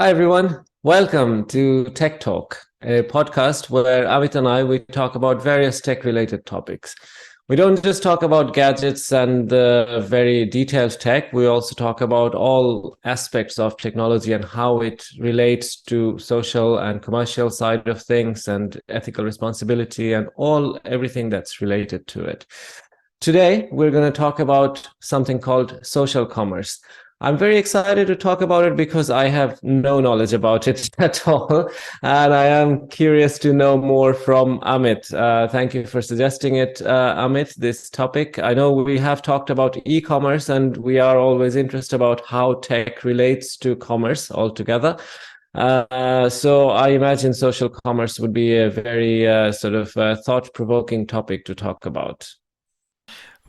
Hi, everyone. Welcome to Tech Talk, a podcast where Amit and we talk about various tech-related topics. We don't just talk about gadgets and very detailed tech. We also talk about all aspects of technology and how it relates to social and commercial side of things and ethical responsibility and everything that's related to it. Today, we're going to talk about something called social commerce. I'm very excited to talk about it because I have no knowledge about it at all. And I am curious to know more from Amit. Thank you for suggesting it, Amit, this topic. I know we have talked about e-commerce and we are always interested about how tech relates to commerce altogether. So I imagine social commerce would be a very thought-provoking topic to talk about.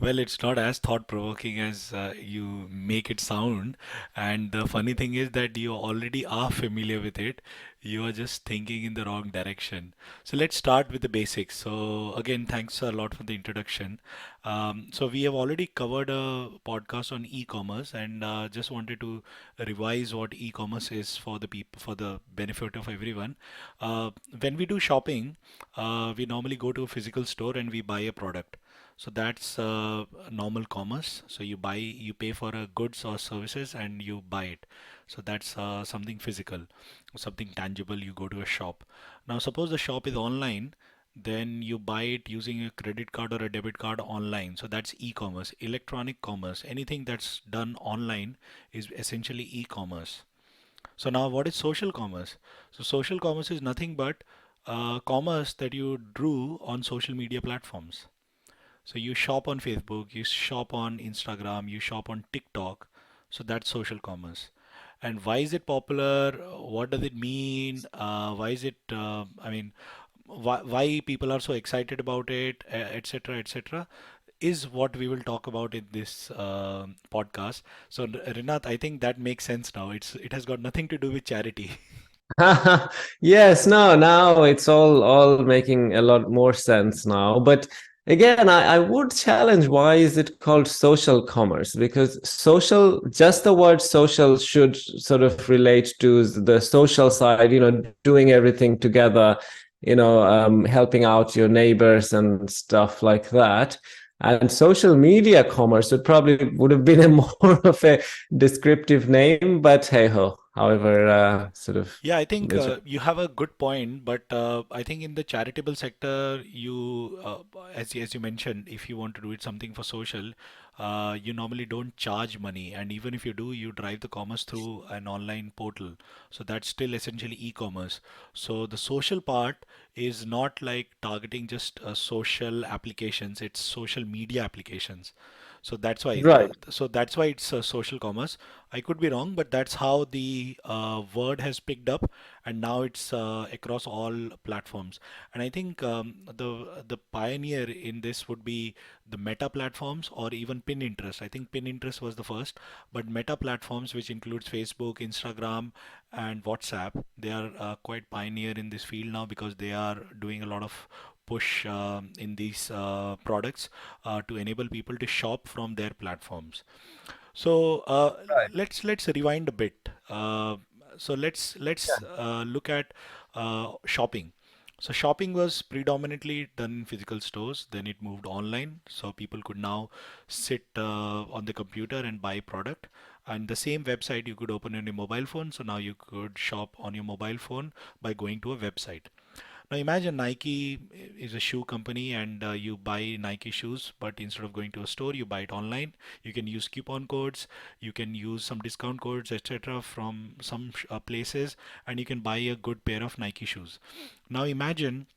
Well, it's not as thought-provoking as you make it sound. And the funny thing is that you already are familiar with it. You are just thinking in the wrong direction. So let's start with the basics. So again, thanks a lot for the introduction. So we have already covered a podcast on e-commerce, and just wanted to revise what e-commerce is for the people, for the benefit of everyone. When we do shopping, we normally go to a physical store and we buy a product. So that's normal commerce. So you pay for a goods or services and you buy it. So that's something physical, something tangible. You go to a shop. Now, suppose the shop is online, then you buy it using a credit card or a debit card online. So that's e-commerce, electronic commerce. Anything that's done online is essentially e-commerce. So now, what is social commerce? So social commerce is nothing but commerce that you drew on social media platforms. So you shop on Facebook, you shop on Instagram, you shop on TikTok. So that's social commerce. And why is it popular? What does it mean? Why is it, why people are so excited about it, etc., etc., is what we will talk about in this podcast. So, Rinat, I think that makes sense now. It has got nothing to do with charity. Yes, no, now it's all making a lot more sense now. But again, I would challenge why is it called social commerce? Because social, just the word social should sort of relate to the social side, doing everything together, helping out your neighbors and stuff like that. And social media commerce would have been a more of a descriptive name, but hey ho, however, Yeah, I think is you have a good point, but I think in the charitable sector, as you mentioned, if you want to do it something for social, you normally don't charge money, and even if you do, you drive the commerce through an online portal. So that's still essentially e-commerce. So the social part is not like targeting just social applications; it's social media applications. So that's why right. it's social commerce. I could be wrong, but that's how the word has picked up, and now it's across all platforms. And I think the pioneer in this would be the Meta platforms or even Pinterest. I think Pinterest was the first, but Meta platforms, which includes Facebook, Instagram, and WhatsApp, they are quite pioneer in this field now because they are doing a lot of push in these products to enable people to shop from their platforms. So let's rewind a bit. So let's look at shopping. So shopping was predominantly done in physical stores. Then it moved online, so people could now sit on the computer and buy product. And the same website you could open on your mobile phone. So now you could shop on your mobile phone by going to a website. Now imagine Nike is a shoe company and you buy Nike shoes, but instead of going to a store, you buy it online. You can use coupon codes, you can use some discount codes, etc. from some places, and you can buy a good pair of Nike shoes. Now imagine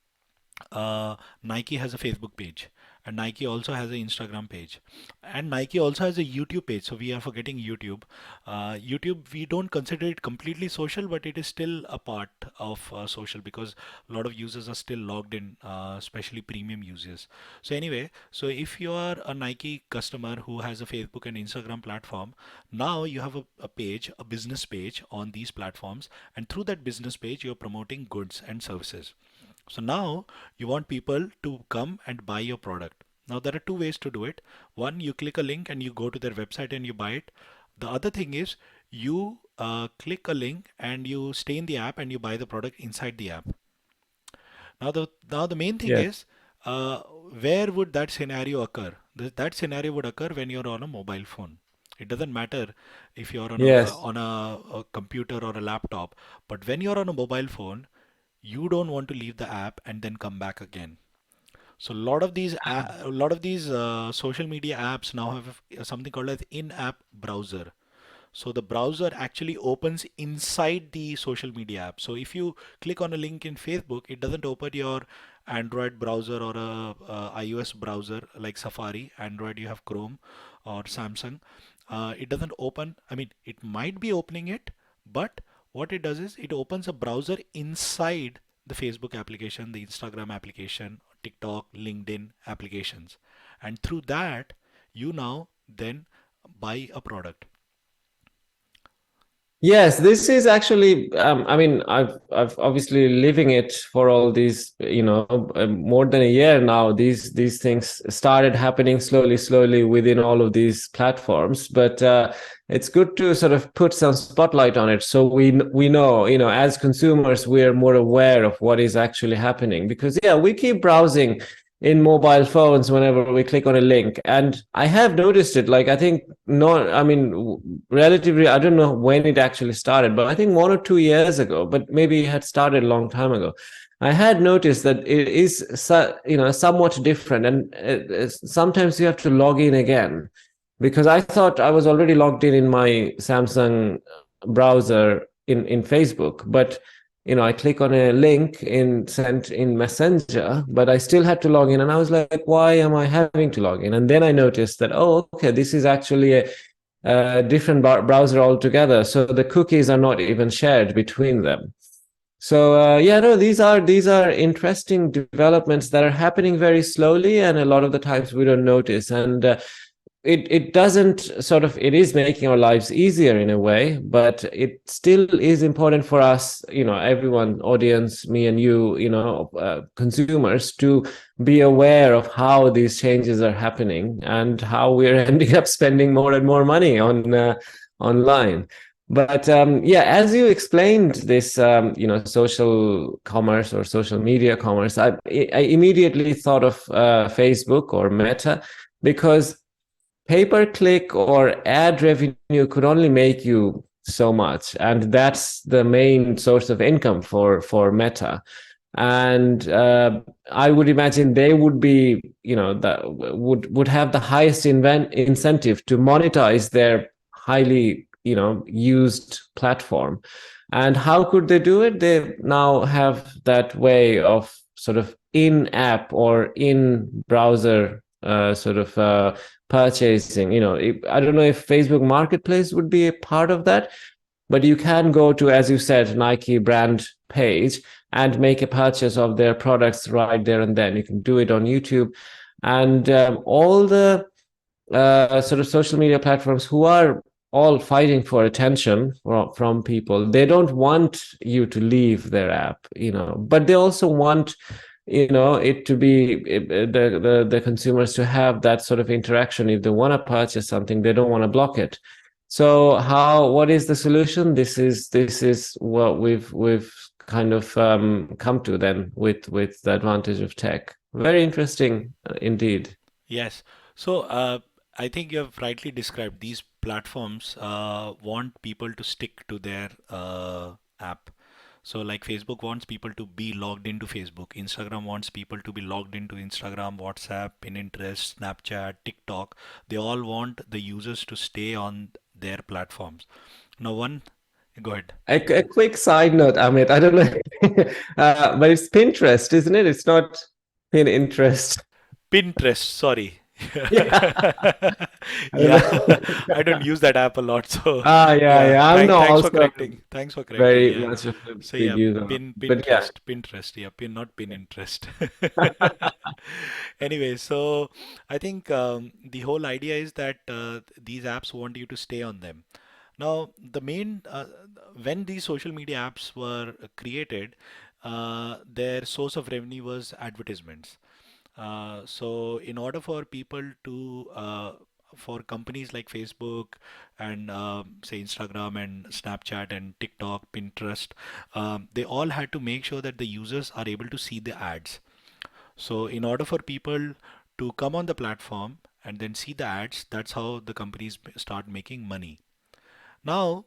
Nike has a Facebook page, and Nike also has an Instagram page, and Nike also has a YouTube page. So we are forgetting YouTube. YouTube, we don't consider it completely social, but it is still a part of social because a lot of users are still logged in, especially premium users. So anyway, so if you are a Nike customer who has a Facebook and Instagram platform, now you have a page, a business page on these platforms, and through that business page, you're promoting goods and services. So now you want people to come and buy your product. Now there are two ways to do it. One, you click a link and you go to their website and you buy it. The other thing is You click a link and you stay in the app and you buy the product inside the app. Now the main thing Yes. is, where would that scenario occur? That scenario would occur when you're on a mobile phone. It doesn't matter if you're on Yes. a computer or a laptop, but when you're on a mobile phone, you don't want to leave the app and then come back again. So a lot of these social media apps now have something called as in-app browser. So the browser actually opens inside the social media app. So if you click on a link in Facebook, it doesn't open your Android browser or a iOS browser like Safari. Android, you have Chrome or Samsung. It doesn't open. I mean, it might be opening it, but what it does is it opens a browser inside the Facebook application, the Instagram application, TikTok, LinkedIn applications, and through that you now then buy a product. Yes, this is actually, I mean, I've obviously living it for all these, more than a year now. These things started happening slowly within all of these platforms, but it's good to sort of put some spotlight on it, so we know, as consumers, we're more aware of what is actually happening. Because yeah, we keep browsing in mobile phones whenever we click on a link, and I have noticed it. Like I think, no, I mean, relatively, I don't know when it actually started, but I think 1 or 2 years ago, but maybe it had started a long time ago. I had noticed that it is, somewhat different, and sometimes you have to log in again, because I thought I was already logged in my Samsung browser in Facebook, but I click on a link in sent in Messenger, but I still had to log in, and I was like, why am I having to log in? And then I noticed that, oh, okay, this is actually a different browser altogether. So the cookies are not even shared between them. So yeah, no, these are interesting developments that are happening very slowly, and a lot of the times we don't notice. And it doesn't sort of, it is making our lives easier in a way, but it still is important for us, everyone, audience, me and you, consumers, to be aware of how these changes are happening and how we're ending up spending more and more money on online. But yeah, as you explained this, social commerce or social media commerce, I immediately thought of Facebook or Meta, because pay-per-click or ad revenue could only make you so much, and that's the main source of income for Meta. And I would imagine they would be, that would have the highest incentive to monetize their highly, used platform. And how could they do it? They now have that way of sort of in-app or in-browser sort of purchasing. I don't know if Facebook Marketplace would be a part of that, but you can go to, as you said, Nike brand page and make a purchase of their products right there and then. You can do it on YouTube, and all the sort of social media platforms, who are all fighting for attention from people. They don't want you to leave their app, but they also want, it to be, the consumers to have that sort of interaction. If they want to purchase something, they don't want to block it. So what is the solution? This is what we've kind of come to then, with the advantage of tech. Very interesting, indeed. Yes. So I think you have rightly described these platforms want people to stick to their app. So like Facebook wants people to be logged into Facebook. Instagram wants people to be logged into Instagram, WhatsApp, Pinterest, Snapchat, TikTok. They all want the users to stay on their platforms. Now go ahead. A quick side note, Amit. I don't know, but it's Pinterest, isn't it? It's not Pinterest. Pinterest, sorry. Yeah, I don't Yeah, know. I don't use that app a lot, so Yeah, yeah. yeah. I'm not Thanks for also correcting. Thanks for correcting. very Yeah. much of a So big yeah, user, but yeah. Pinterest. Yeah, not Pinterest. Anyway, so I think the whole idea is that these apps want you to stay on them. Now, the main when these social media apps were created, their source of revenue was advertisements. So in order for people to for companies like Facebook and say Instagram and Snapchat and TikTok, Pinterest, they all had to make sure that the users are able to see the ads. So in order for people to come on the platform and then see the ads, that's how the companies start making money. Now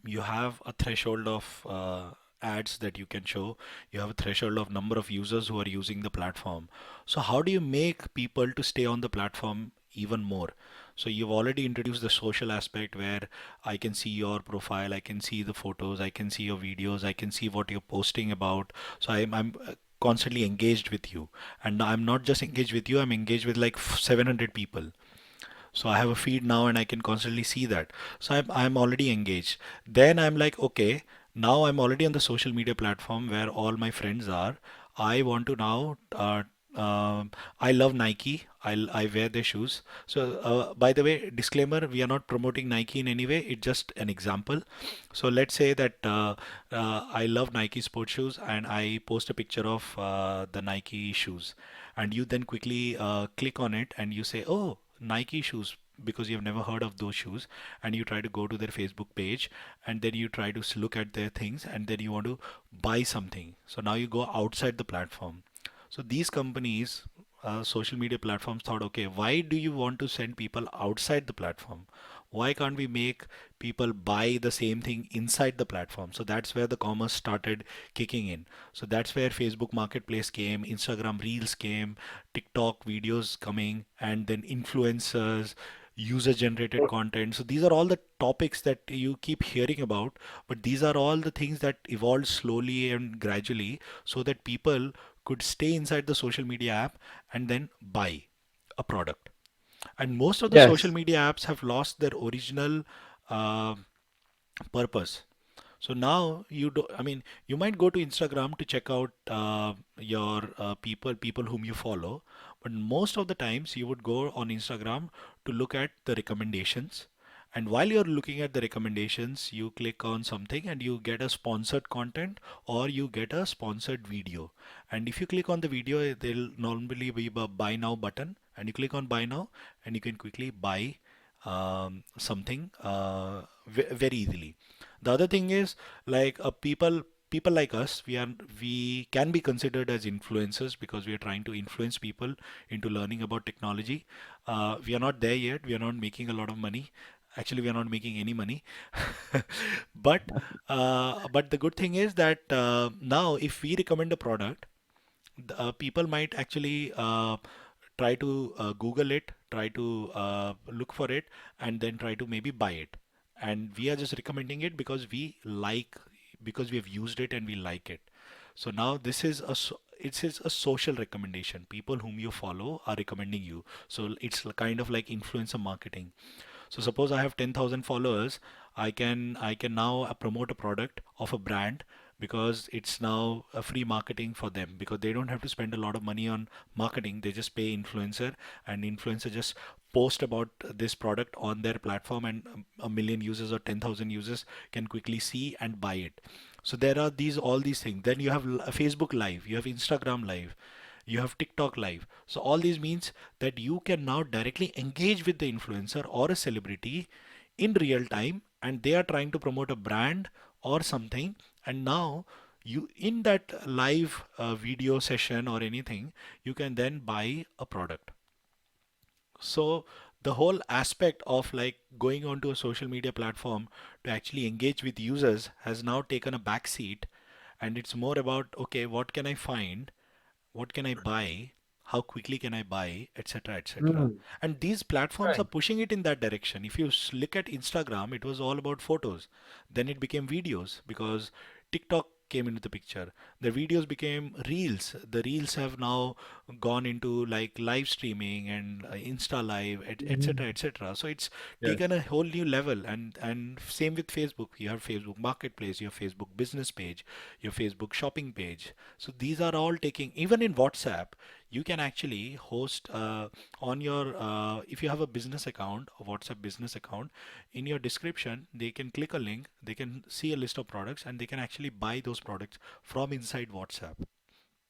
you have a threshold of ads that you can show. You have a threshold of number of users who are using the platform. So how do you make people to stay on the platform even more? So you've already introduced the social aspect where I can see your profile, I can see the photos, I can see your videos, I can see what you're posting about. So I'm constantly engaged with you. And I'm not just engaged with you, I'm engaged with like 700 people. So I have a feed now and I can constantly see that. So I'm already engaged. Then I'm like, okay, now I'm already on the social media platform where all my friends are. I want to now, I love Nike. I wear their shoes. So, by the way, disclaimer, we are not promoting Nike in any way. It's just an example. So let's say that I love Nike sports shoes and I post a picture of the Nike shoes. And you then quickly click on it and you say, oh, Nike shoes, because you've never heard of those shoes, and you try to go to their Facebook page and then you try to look at their things and then you want to buy something. So now you go outside the platform. So these companies, social media platforms thought, okay, why do you want to send people outside the platform? Why can't we make people buy the same thing inside the platform? So that's where the commerce started kicking in. So that's where Facebook Marketplace came, Instagram Reels came, TikTok videos coming, and then influencers, user generated content. So these are all the topics that you keep hearing about, but these are all the things that evolved slowly and gradually so that people could stay inside the social media app and then buy a product. And most of the social Yes. media apps have lost their original uh, purpose. So now you do, I mean, you might go to Instagram to check out your people whom you follow, but most of the times you would go on Instagram to look at the recommendations. And while you're looking at the recommendations, you click on something and you get a sponsored content or you get a sponsored video. And if you click on the video, there'll normally be a buy now button, and you click on buy now and you can quickly buy something very easily. The other thing is like people like us, we can be considered as influencers because we are trying to influence people into learning about technology. We are not there yet. We are not making a lot of money. Actually, we are not making any money. But but the good thing is that now if we recommend a product, people might actually try to Google it, try to look for it, and then try to maybe buy it. And we are just recommending it because we like, because we have used it and we like it. So now this is it is a social recommendation. People whom you follow are recommending you. So it's kind of like influencer marketing. So suppose I have 10,000 followers, I can now promote a product of a brand because it's now a free marketing for them because they don't have to spend a lot of money on marketing. They just pay influencer and influencer just post about this product on their platform and a million users or 10,000 users can quickly see and buy it. So there are these all these things. Then you have Facebook Live, you have Instagram Live, you have TikTok Live. So all these means that you can now directly engage with the influencer or a celebrity in real time and they are trying to promote a brand or something, and now you in that live video session or anything you can then buy a product. So the whole aspect of like going onto a social media platform to actually engage with users has now taken a back seat, and it's more about okay, what can I find, what can I buy, how quickly can I buy, etc., etc. Mm. And these platforms are Right. pushing it in that direction. If you look at Instagram, it was all about photos. Then it became videos because TikTok came into the picture. The videos became reels. The reels have now gone into like live streaming and Insta Live, etc., Mhm. etc. So it's Yes. taken a whole new level. And same with Facebook. You have Facebook Marketplace, you have Facebook Business page, your Facebook Shopping page. So these are all taking, even in WhatsApp, you can actually host on your, if you have a business account, a WhatsApp business account, in your description, they can click a link, they can see a list of products, and they can actually buy those products from inside WhatsApp.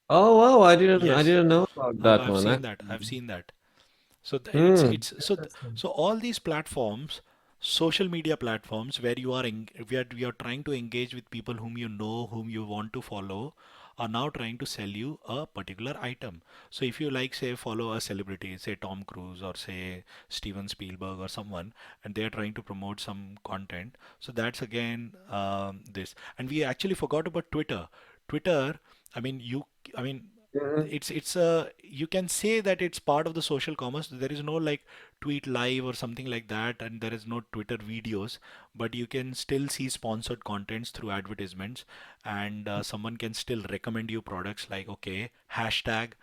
Oh wow, I Yes, didn't know about I've, that I've one seen that. actually. I've seen that. So Mm. so all these platforms, social media platforms where we are trying to engage with people whom you know, whom you want to follow, are now trying to sell you a particular item. So if you like, say, follow a celebrity, say Tom Cruise or say Steven Spielberg or someone, and they are trying to promote some content, so that's again this. And we actually forgot about Twitter. Twitter, I mean, I mean, Mhm. it's a you can say that it's part of the social commerce. There is no like tweet live or something like that, and there is no Twitter videos, but you can still see sponsored contents through advertisements, and someone can still recommend you products like, okay, hashtag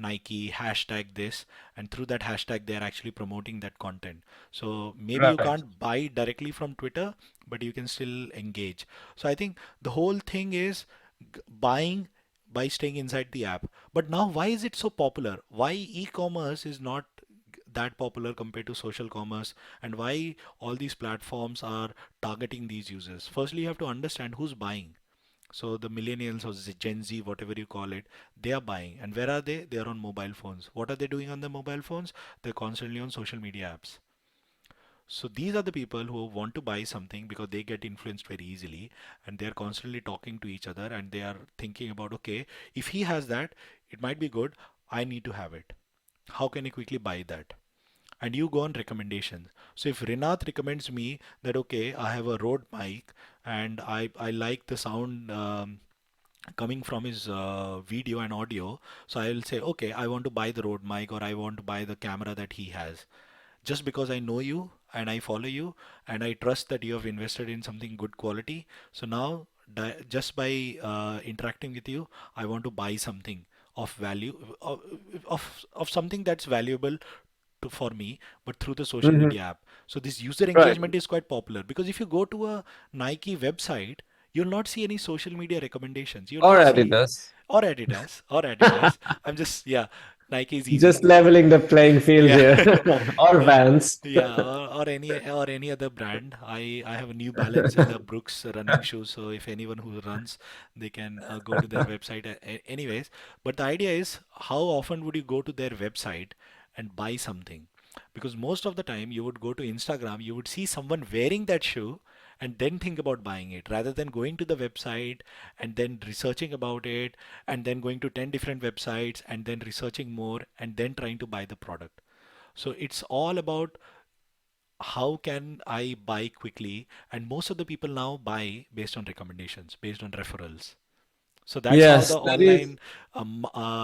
Nike, hashtag this, and through that hashtag they are actually promoting that content. So maybe you Right. can't buy directly from Twitter, but you can still engage. So I think the whole thing is buying by staying inside the app. But now, why is it so popular? Why e-commerce is not that popular compared to social commerce, and why all these platforms are targeting these users? Firstly, you have to understand who's buying. So the millennials or Gen Z, whatever you call it, they are buying. And where are they? They are on mobile phones. What are they doing on their mobile phones? They're constantly on social media apps. So these are the people who want to buy something because they get influenced very easily, and they're constantly talking to each other, and they are thinking about, okay, if he has that, it might be good. I need to have it. How can I quickly buy that? And you go on recommendations. So if Rinat recommends me that, okay, I have a Rode mic and I like the sound coming from his video and audio, so I'll say, okay, I want to buy the Rode mic, or I want to buy the camera that he has, just because I know you and I follow you and I trust that you have invested in something good quality. So now, just by interacting with you, I want to buy something of value, of something that's valuable for me, but through the social Mhm. media app. So this user Right. engagement is quite popular, because if you go to a Nike website, you'll not see any social media recommendations. You'll Or not see, Adidas. or Adidas, or Adidas. I'm just, yeah, Nike is easy. Just leveling the playing field Yeah. here. Or Yeah. Vans. Yeah, or any other brand. I have a New Balance and a Brooks running shoe, so if anyone who runs, they can go to their website. Anyways, but the idea is, how often would you go to their website and buy something? Because most of the time you would go to Instagram, you would see someone wearing that shoe and then think about buying it, rather than going to the website and then researching about it and then going to 10 different websites and then researching more and then trying to buy the product. So it's all about, how can I buy quickly? And most of the people now buy based on recommendations, based on referrals. So that's how Yes, the online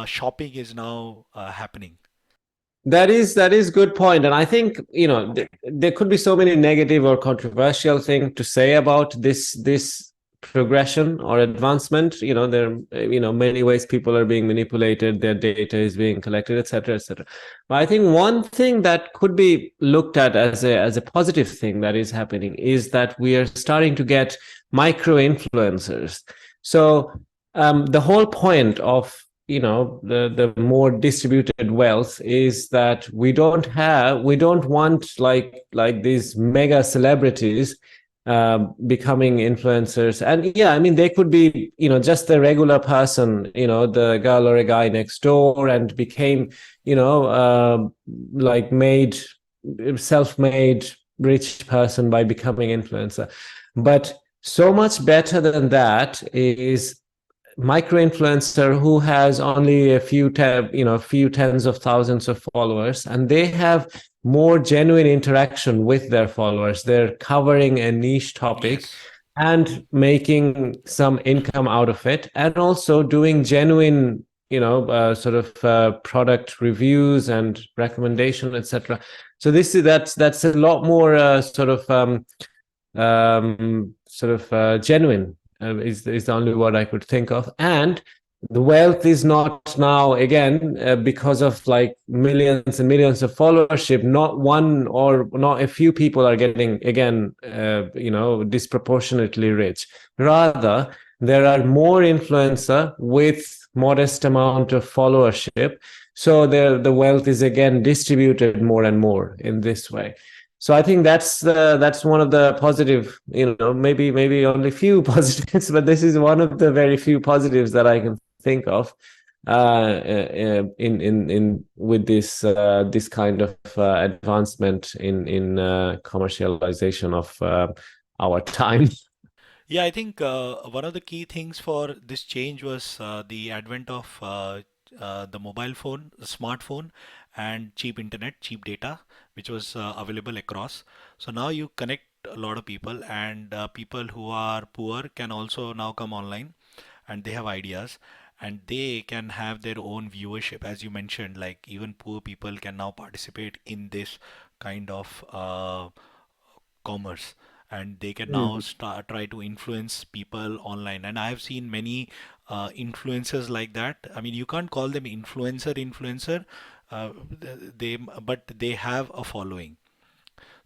shopping is now happening. that is good point, and I think there could be so many negative or controversial thing to say about this progression or advancement. There many ways people are being manipulated, their data is being collected, etc., etc. But I think one thing that could be looked at as a positive thing that is happening is that we are starting to get micro influencers. So the whole point of the more distributed wealth is that we don't want like these mega celebrities becoming influencers. And yeah, I mean, they could be just the regular person, the girl or a guy next door, and became like made self-made rich person by becoming influencer. But so much better than that is micro influencer who has only a few tens of thousands of followers, and they have more genuine interaction with their followers. They're covering a niche topic Yes. and making some income out of it, and also doing genuine sort of product reviews and recommendation, etc. So that's a lot more genuine, is the only word I could think of. And the wealth is not now, again, because of like millions and millions of followership. Not one or not a few people are getting, again, disproportionately rich. Rather, there are more influencer with modest amount of followership. So the wealth is again distributed more and more in this way. So I think that's one of the positive, maybe only few positives, but this is one of the very few positives that I can think of. in with this kind of advancement in commercialization of our time. Yeah, I think one of the key things for this change was the advent of the mobile phone, the smartphone, and cheap internet, cheap data, which was available across. So now you connect a lot of people, and people who are poor can also now come online, and they have ideas, and they can have their own viewership. As you mentioned, like even poor people can now participate in this kind of commerce, and they can now Mm. start try to influence people online. And I have seen many influencers like that. I mean, you can't call them influencer, they but they have a following.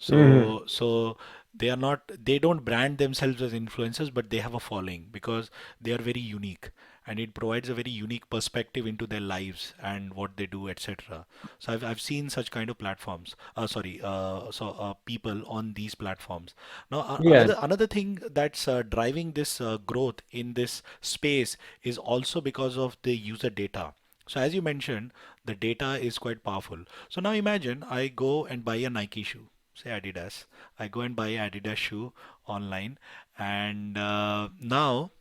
Mhm. So they are not, they don't brand themselves as influencers, but they have a following because they are very unique, and it provides a very unique perspective into their lives and what they do, etc. So I've seen such kind of platforms. People on these platforms. Now, Yeah. another thing that's driving this growth in this space is also because of the user data. So as you mentioned, the data is quite powerful. So now imagine I go and buy a Nike shoe, say Adidas. I go and buy an Adidas shoe online, and now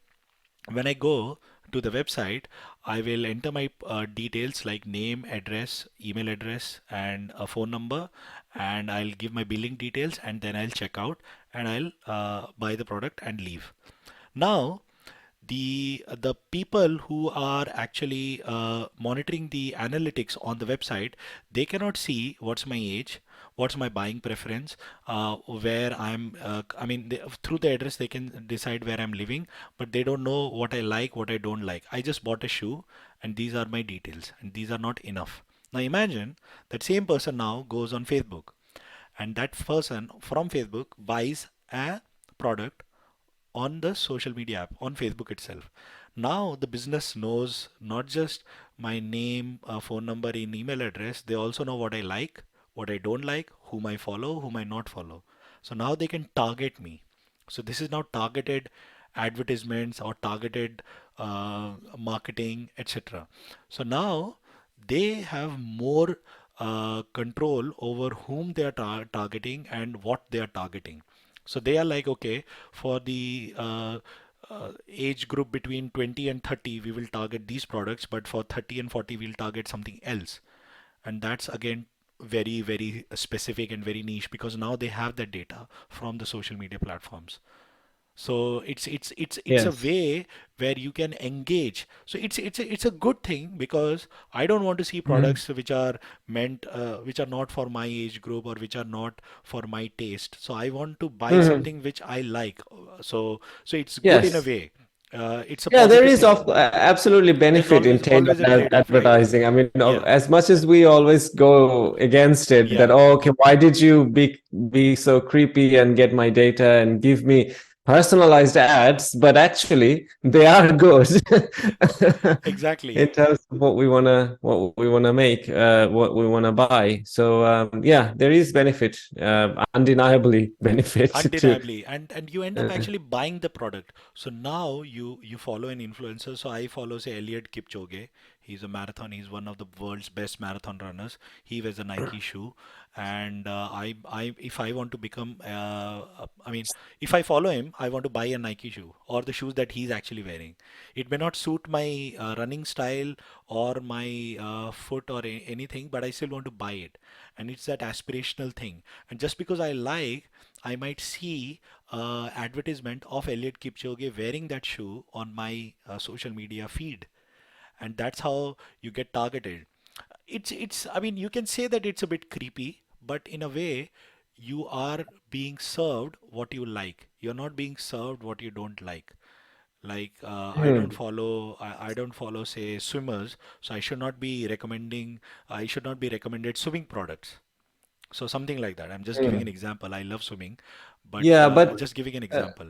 when I go to the website, I will enter my details like name, address, email address, and a phone number, and I'll give my billing details, and then I'll check out, and I'll buy the product and leave. Now, the people who are actually monitoring the analytics on the website, they cannot see what's my age, what's my buying preference, where I mean, through the address they can decide where I'm living, but they don't know what I like, what I don't like. I just bought a shoe, and these are my details, and these are not enough. Now imagine that same person now goes on Facebook, and that person from Facebook buys a product on the social media app on Facebook itself. Now the business knows not just my name, phone number, and email address. They also know what I like, what I don't like, whom I follow, whom I not follow. So now they can target me. So this is now targeted advertisements or targeted marketing, etc. So now they have more control over whom they are targeting and what they are targeting. So they are like, okay, for the age group between 20 and 30, we will target these products, but for 30 and 40, we'll target something else. And that's again very, very specific and very niche because now they have that data from the social media platforms. So it's a Yes. way where you can engage. So it's a good thing because I don't want to see Mhm. products which are meant which are not for my age group or which are not for my taste. So I want to buy Mhm. something which I like. So it's good in a Yes. way. It's a Yeah, there positive is thing. of absolutely There's benefit in always tailored a trade-off, right? advertising. I mean, Yeah, as much as we always go against it, that yeah, oh, okay, why did you be so creepy and get my data and give me personalized ads? But actually, they are good exactly. in terms of what we wanna make, what we wanna buy. So yeah, there is benefit, undeniably benefit to. Undeniably, and you end up Uh, actually buying the product. So now you follow an influencer. So I follow, say, Elliot Kipchoge. He's a marathon. He's one of the world's best marathon runners. He wears a Nike shoe, and I if I want to become I mean, if I follow him, I want to buy a Nike shoe or the shoes that he's actually wearing. It may not suit my running style or my foot or anything, but I still want to buy it, and it's that aspirational thing. And just because I like, I might see advertisement of Elliot Kipchoge wearing that shoe on my social media feed, and that's how you get targeted. It's I mean, you can say that it's a bit creepy, but in a way, you are being served what you like. You're not being served what you don't like. Like hmm. I don't follow, say, swimmers, so I should not be recommending, I should not be recommended swimming products. So something like that. I'm just giving an Hmm. example. I love swimming, but Yeah, but just giving an uh, example.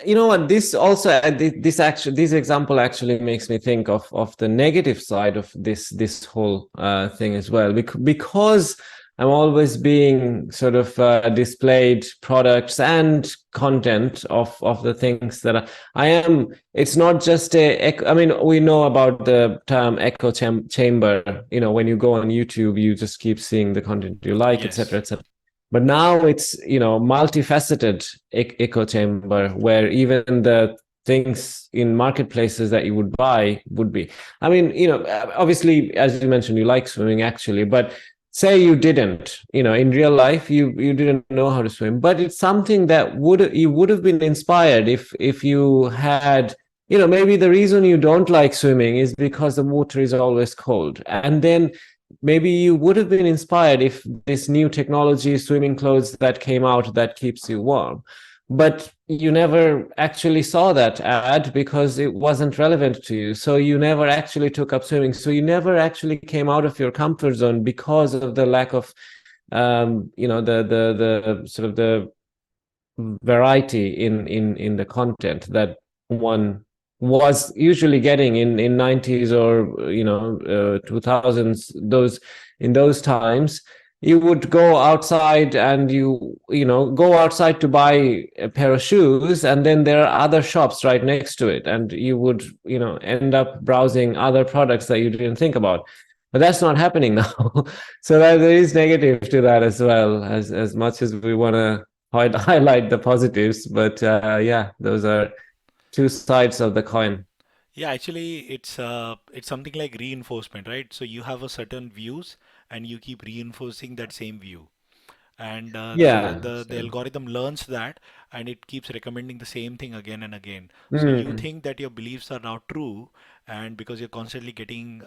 you know what, this also this example actually makes me think of the negative side of this whole thing as well, because I'm always being sort of displayed products and content of the things that I am. It's not just I mean, we know about the term echo chamber. You know, when you go on YouTube, you just keep seeing the content you like, etc., Yes. etc. But now it's, multifaceted echo chamber, where even the things in marketplaces that you would buy would be. I mean, obviously, as you mentioned, you like swimming actually, but say you didn't, in real life, you didn't know how to swim, but it's something that you would have been inspired if you had, maybe the reason you don't like swimming is because the water is always cold. And then maybe you would have been inspired if this new technology, swimming clothes that came out that keeps you warm. But you never actually saw that ad because it wasn't relevant to you. So you never actually took up swimming. So you never actually came out of your comfort zone because of the lack of, the sort of the variety in the content that one was usually getting in 90s or 2000s. Those times you would go outside and go outside to buy a pair of shoes, and then there are other shops right next to it, and you would end up browsing other products that you didn't think about. But that's not happening now. So there is negative to that as well, as much as we want to highlight the positives. But yeah, those are two sides of the coin. Yeah, actually, it's something like reinforcement, right? So you have a certain views, and you keep reinforcing that same view, and Yeah. the algorithm learns that, and it keeps recommending the same thing again and again. So you Mm, think that your beliefs are now true, and because you're constantly getting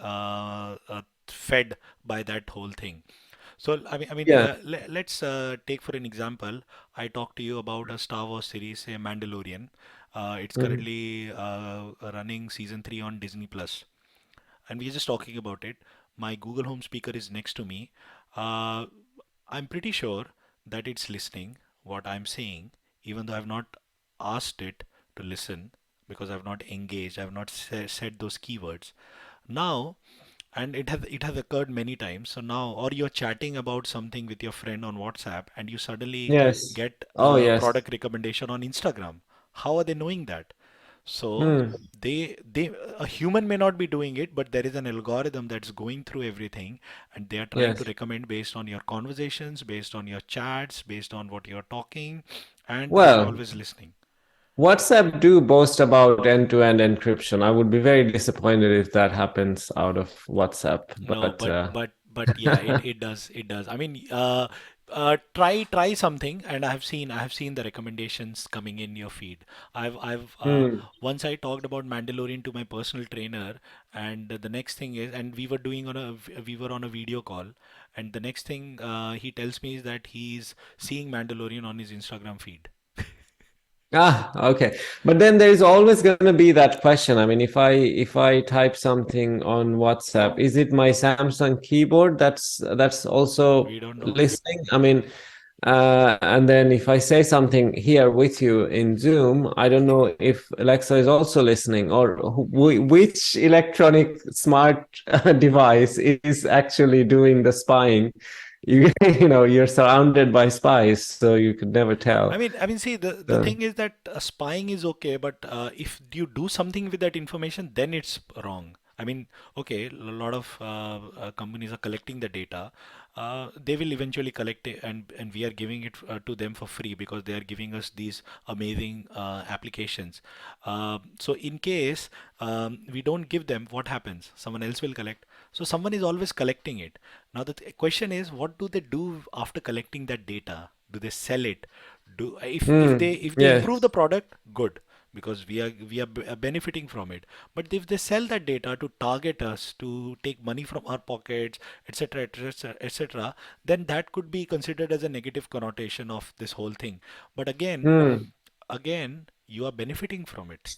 fed by that whole thing. So yeah. let's take for an example. I talked to you about a Star Wars series, say Mandalorian. It's Mm, currently running season 3 on Disney Plus, and we're just talking about it. My Google Home speaker is next to me. Uh, I'm pretty sure that it's listening what I'm saying, even though I've not asked it to listen because I've not engaged, I've not said those keywords. Now, and it has occurred many times. So now, or you're chatting about something with your friend on WhatsApp, and you suddenly yes. get Oh, a yes. product recommendation on Instagram. How are they knowing that? So Mm, they a human may not be doing it, but there is an algorithm that's going through everything, and they are trying to yes. recommend based on your conversations, based on your chats, based on what you're talking, and they are Well, always listening. WhatsApp do boast about end-to-end encryption. I would be very disappointed if that happens out of WhatsApp. No, But but yeah, it does. I mean, try something, and I have seen the recommendations coming in your feed. I've mm. once I talked about Mandalorian to my personal trainer, and the next thing is, and we were on a video call, and the next thing he tells me is that he's seeing Mandalorian on his Instagram feed. Okay. But then there's always going to be that question. I mean, if I type something on WhatsApp, is it my Samsung keyboard that's also We don't know. listening? I mean, and then if I say something here with you in Zoom, I don't know if Alexa is also listening, or which electronic smart device is actually doing the spying. You're surrounded by spies, so you could never tell. I mean, see, the So, thing is that spying is okay, but if you do something with that information, then it's wrong. I mean, okay, a lot of companies are collecting the data. They will eventually collect it, and we are giving it to them for free because they are giving us these amazing applications. So in case we don't give them, what happens? Someone else will collect. So someone is always collecting it. Now the question is, what do they do after collecting that data? Do they sell it? Do if they improve the yes. product, good, because we are benefiting from it. But if they sell that data to target us, to take money from our pockets, etc., etc., etc., then that could be considered as a negative connotation of this whole thing. But Hmm. again, you are benefiting from it.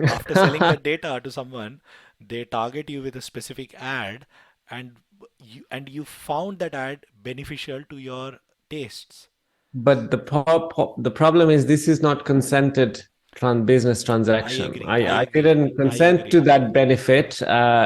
After selling that data to someone, they target you with a specific ad, and you found that ad beneficial to your tastes. But the problem is this is not consented business I transaction. agree. I I agree. didn't I consent to agree. that benefit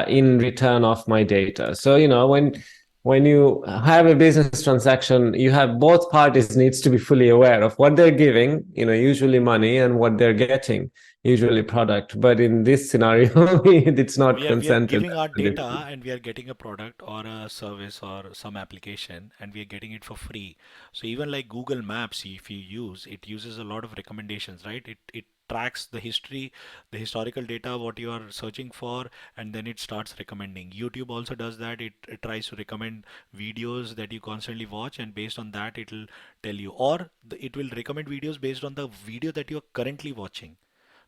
in return of my data. So when when you have a business transaction, you have both parties needs to be fully aware of what they're giving, usually money, and what they're getting, usually product. But in this scenario, it's not We are consented. giving our data and we are getting a product or a service or some application and we are getting it for free. So even like Google Maps, if you use it, uses a lot of recommendations, right? It tracks the history, the historical data, what you are searching for, and then it starts recommending. YouTube also does that. It tries to recommend videos that you constantly watch, and based on that, it'll tell you, or it will recommend videos based on the video that you are currently watching,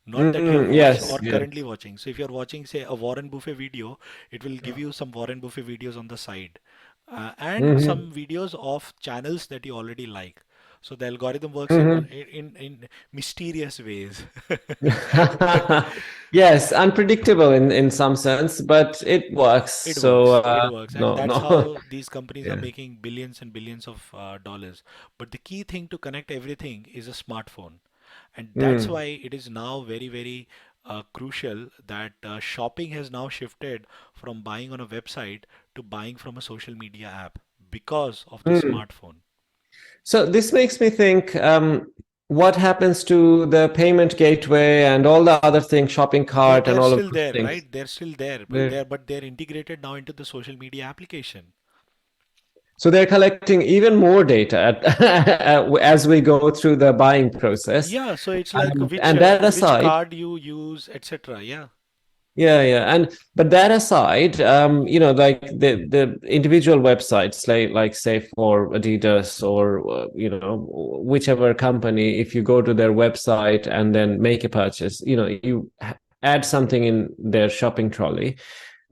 not that you have watched Yes, or yes. currently watching. So if you're watching, say, a Warren Buffett video, it will give you some Warren Buffett videos on the side, and Hmm. some videos of channels that you already like. So the algorithm works in Hmm. mysterious ways. Yes, unpredictable in some sense, but it works. It So works. It works, and no, that's no. how these companies are Yeah. making billions and billions of dollars. But the key thing to connect everything is a smartphone, and that's Mm. why it is now very, very crucial that shopping has now shifted from buying on a website to buying from a social media app because of the Mm. smartphone. So this makes me think, what happens to the payment gateway and all the other things, shopping cart and They're all of still those there, things? right? They're still there, but They're, they're integrated now into the social media application. so they're collecting even more data as we go through the buying process. Yeah, so it's like And that which aside, card you use, etc. Yeah. yeah, yeah, and but that aside, like the individual websites, like say for Adidas or whichever company, if you go to their website and then make a purchase, you add something in their shopping trolley,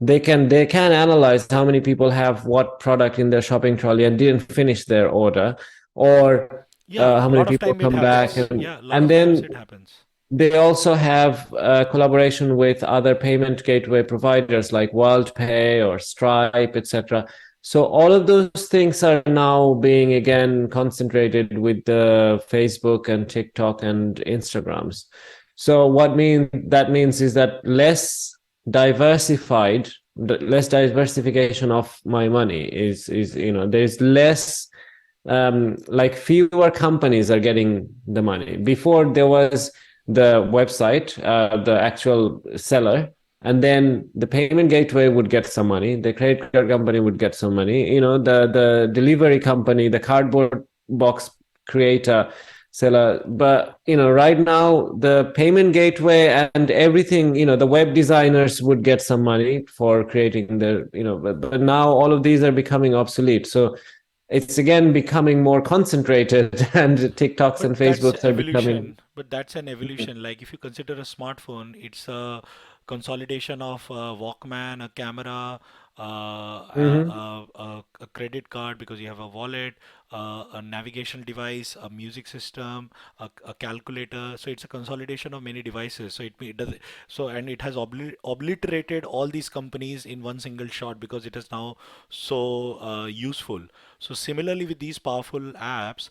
they can analyze how many people have what product in their shopping trolley and didn't finish their order, or Yeah, a how many lot of people time it come back, happens. and Yeah, a lot and of times then it happens. they also have collaboration with other payment gateway providers like WorldPay or Stripe, etc. So all of those things are now being again concentrated with the Facebook and TikTok and Instagrams. So that means is that diversified, less diversification of my money is there's less, like fewer companies are getting the money. Before there was the website, the actual seller, and then the payment gateway would get some money, the credit card company would get some money, the delivery company, the cardboard box creator, seller. But right now the payment gateway and everything, the web designers would get some money for creating but now all of these are becoming obsolete. So it's again becoming more concentrated and TikToks and But that's Facebooks are becoming. evolution. But that's an evolution. Like if you consider a smartphone, it's a consolidation of a Walkman, a camera, Mhm. a credit card because you have a wallet, a navigation device, a music system, a calculator. So it's a consolidation of many devices. So it does so, and it has obliterated all these companies in one single shot because it is now so useful. So similarly with these powerful apps,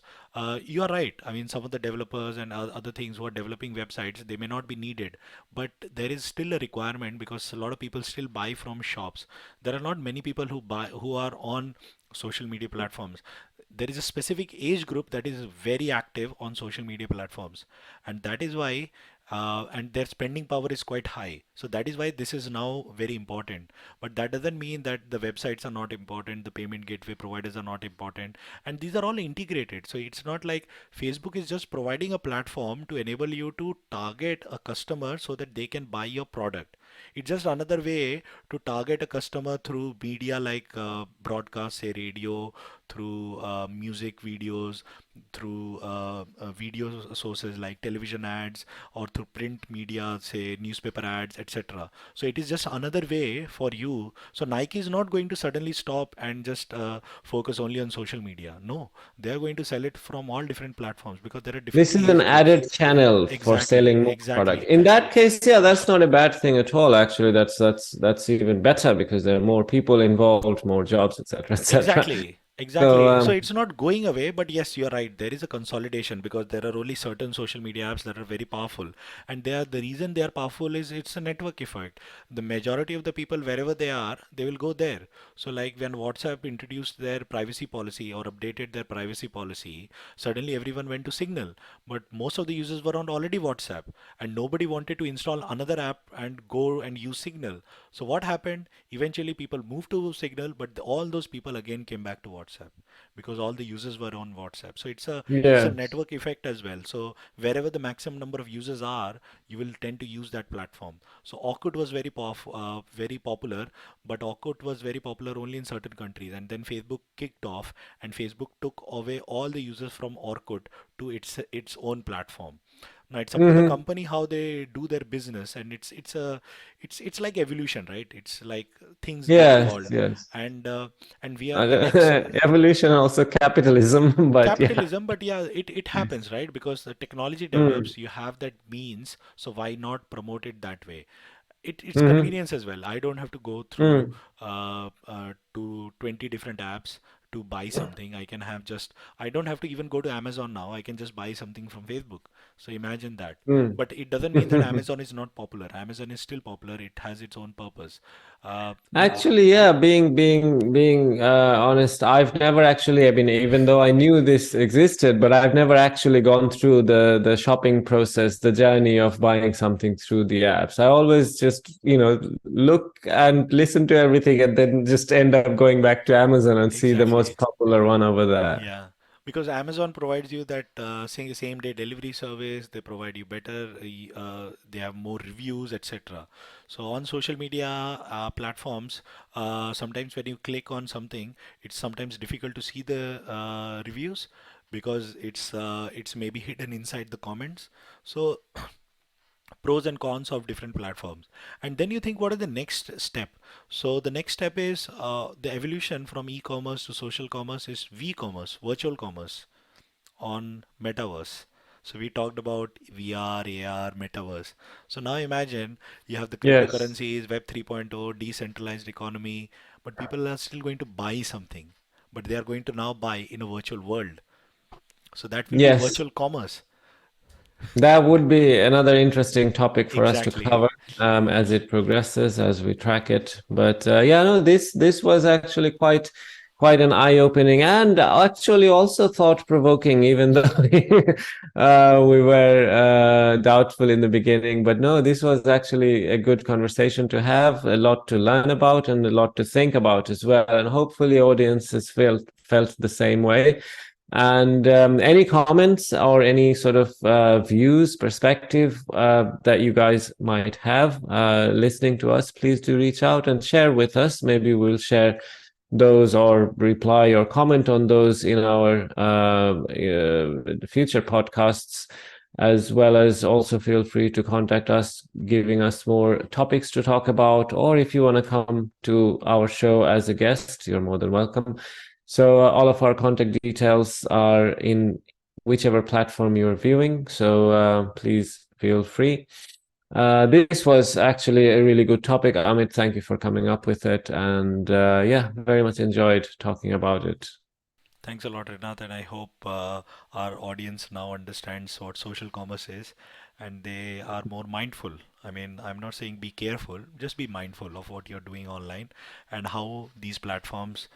you are right. I mean, some of the developers and other things who are developing websites, they may not be needed, but there is still a requirement because a lot of people still buy from shops. There are not many people who are on social media platforms. There is a specific age group that is very active on social media platforms, and that is why and their spending power is quite high. So that is why this is now very important. But that doesn't mean that the websites are not important, the payment gateway providers are not important, and these are all integrated. So it's not like Facebook is just providing a platform to enable you to target a customer so that they can buy your product. It's just another way to target a customer through media like broadcast, say radio, through music videos, through video sources like television ads, or through print media, say newspaper ads, etc. So it is just another way for you. So Nike is not going to suddenly stop and just focus only on social media. No, they are going to sell it from all different platforms because there are different This is an age groups. added channel for Exactly, selling more product. exactly, In that case, yeah, that's not a bad thing at all. Actually, that's even better because there are more people involved, more jobs, etc., etc. exactly. So Exactly. So it's not going away, but yes, you're right. There is a consolidation because there are only certain social media apps that are very powerful. And they are the reason they are powerful is it's a network effect. The majority of the people, wherever they are, they will go there. So like when WhatsApp introduced their privacy policy or updated their privacy policy, suddenly everyone went to Signal. But most of the users were on already WhatsApp and nobody wanted to install another app and go and use Signal. So what happened? Eventually people moved to Signal, but all those people again came back to WhatsApp because all the users were on WhatsApp. So it's a yeah. network effect as well. So wherever the maximum number of users are, you will tend to use that platform. So Orkut was very powerful, very popular, but Orkut was very popular only in certain countries. And then Facebook kicked off, and Facebook took away all the users from Orkut to its own platform. Now it's up to the Hmm. company how they do their business, and it's like evolution, right? It's like things get Yes, evolved, yes. and uh, and we are the next Evolution, also capitalism, but yeah. capitalism, but yeah, it happens, right? Because the technology Mm. develops, you have that means, so why not promote it that way? It's Hmm. convenience as well. I don't have to go through Mm. to 20 different apps to buy something. I don't have to even go to Amazon now. I can just buy something from Facebook. So imagine that. Mm. But it doesn't mean that Amazon is not popular. Amazon is still popular. It has its own purpose. But Actually, yeah, being honest, I've never actually, I mean, even though I knew this existed, but I've never actually gone through the shopping process, the journey of buying something through the apps. I always just, look and listen to everything and then just end up going back to Amazon and see the exactly. most popular one over there. Yeah, because Amazon provides you that same day delivery service. They provide you better. They have more reviews, etc. So on social media platforms, sometimes when you click on something, it's sometimes difficult to see the reviews because it's maybe hidden inside the comments. So pros and cons of different platforms, and then you think what are the next step. So the next step is the evolution from e-commerce to social commerce is v-commerce, virtual commerce on metaverse. So we talked about VR, AR, metaverse. So now imagine you have the Yes. cryptocurrencies, web 3.0, decentralized economy, but people are still going to buy something, but they are going to now buy in a virtual world. So that will be Yes. virtual commerce. That would be another interesting topic for us to Exactly. cover as it progresses, as we track it. But yeah, no, this was actually quite an eye-opening and actually also thought-provoking, even though we were doubtful in the beginning. But no, this was actually a good conversation to have, a lot to learn about, and a lot to think about as well. And hopefully, audiences felt the same way. And any comments or any sort of views, perspective that you guys might have listening to us, please do reach out and share with us. Maybe we'll share those or reply or comment on those in our future podcasts, as well as also feel free to contact us, giving us more topics to talk about. Or if you want to come to our show as a guest, you're more than welcome. So all of our contact details are in whichever platform you're viewing. So please feel free. This was actually a really good topic. Amit, thank you for coming up with it. And yeah, very much enjoyed talking about it. Thanks a lot, Rinat, and I hope our audience now understands what social commerce is and they are more mindful. I mean, I'm not saying be careful, just be mindful of what you're doing online and how these platforms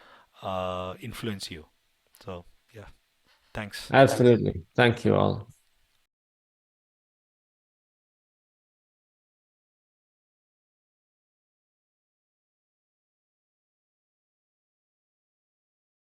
influence you. So, yeah, thanks. Absolutely. Thank you all.